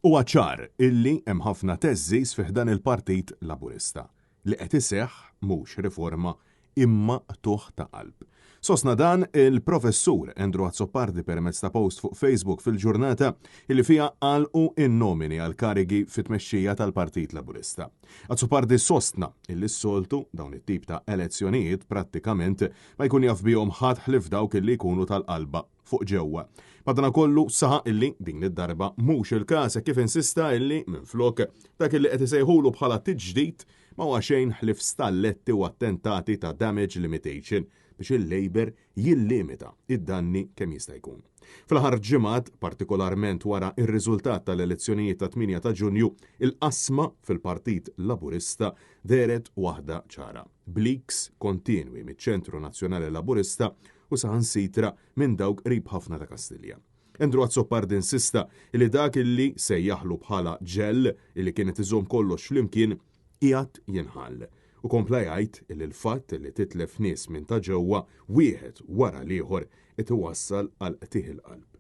Huwa ċar illi hemm ħafna teżżis fih dan il-Partit Laburista li qed iseħħ mhux riforma imma tuħ ta' qalb. Sostna dan il-professur Andrew Azzopardi permezz ta' post fuq Facebook fil-ġurnata illi fija għalqu in-nomini għal karigi fit-tmexxija tal-Partit Laburista. Azzopardi sostna illi s-soltu dawn it-tip ta' elezzjonijiet prattikament ma jkun jaf bihom ħadd ħlif dawk illi jkunu tal-qalba fuq ġewwa. Madankollu saħaq illi din id-darba mhux il-każ kif insista illi minflok dak illi qed isejħulu bħala tiġdid ma huwa xejn ħlif stalletti u attentati ta' damage limitation biex il-Labor jillimita id-danni kemm jista' jkun. Fl-aħħar ġimgħat, partikolarment wara ir-riżultat tal-elezzjonijiet ta' 8 ta' Ġunju, il-qasma fil-Partit Laburista deret waħda ċara. Bliks kontinwi miċ-Ċentru Nazzjonali Laburista u saħansitra minn dawk qrib ħafna ta' Kastilja. Andrew Azzopardi insista li dak illi sejjaħlu bħala ġell illi kienet iżomm kollox flimkien qiegħed jinħall. U kompla jgħid illi l-fatt li titlef nies minn ta' ġewwa wieħed wara l-ieħor qed iwassal għal qtieħ il-qalb.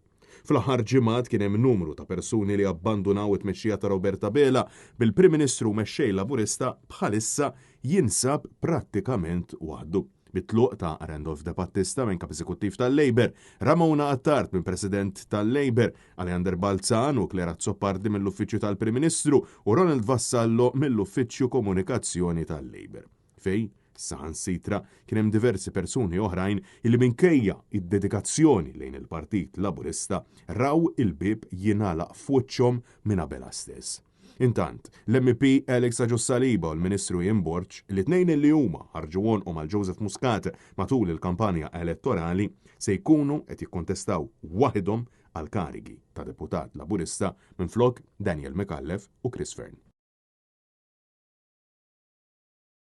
Fl-aħħar ġimgħat kien hemm numru ta' persuni li abbandunaw it-tmexxija ta' Roberta Bela bil-Prim Ministru mexxej Laburista bħalissa jinsab prattikament waħdu. Bit-tluq ta' Randolph De Battista minn kap eżekuttiv tal-Labor, Ramona Attard minn President tal-Labor, Alejandro Balzan u Claire Azzopardi mill-Uffiċċju tal-Prim Ministru u Ronald Vassallo mill-Uffiċċju Komunikazzjoni tal-Labor. Fej, saħansitra kien hemm diversi persuni oħrajn illi minkejja id-dedikazzjoni lejn il-Partit Laburista raw il-bib jingħalaq f'wiċċhom minn Bela stess. Intant, l-MP Alex Agius-Saliba u l-Ministru Ian Borg, l-itnejn li huma ħarġu wonqhom għal Joseph Muscat matul il-kampanja elettorali se jkunu qed jikkontestaw waħedhom għal karigi ta' deputat Laburista minflok Daniel McAuliffe u Chris Fern.